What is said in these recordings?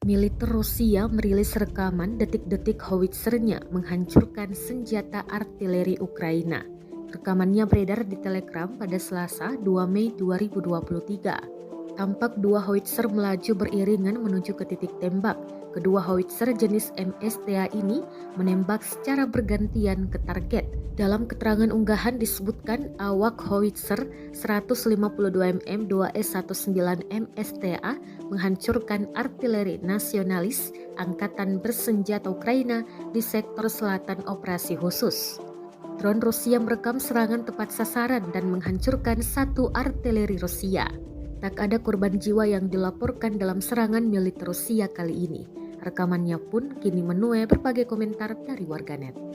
Militer Rusia merilis rekaman detik-detik howitsernya menghancurkan senjata artileri Ukraina. Rekamannya beredar di Telegram pada Selasa 2 Mei 2023. Tampak dua howitzer melaju beriringan menuju ke titik tembak. Kedua howitzer jenis MSTA ini menembak secara bergantian ke target. Dalam keterangan unggahan disebutkan awak howitzer 152 mm 2S19 MSTA menghancurkan artileri nasionalis Angkatan Bersenjata Ukraina di sektor selatan operasi khusus. Drone Rusia merekam serangan tepat sasaran dan menghancurkan satu artileri Rusia. Tak ada korban jiwa yang dilaporkan dalam serangan militer Rusia kali ini. Rekamannya pun kini menuai berbagai komentar dari warganet.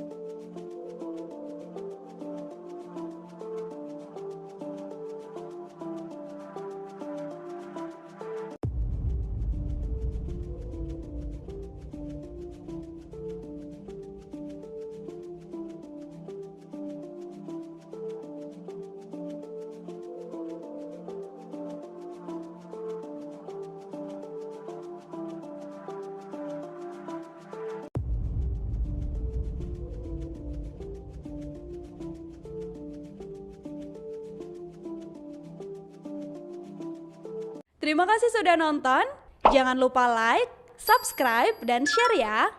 Terima kasih sudah nonton. Jangan lupa like, subscribe, dan share ya.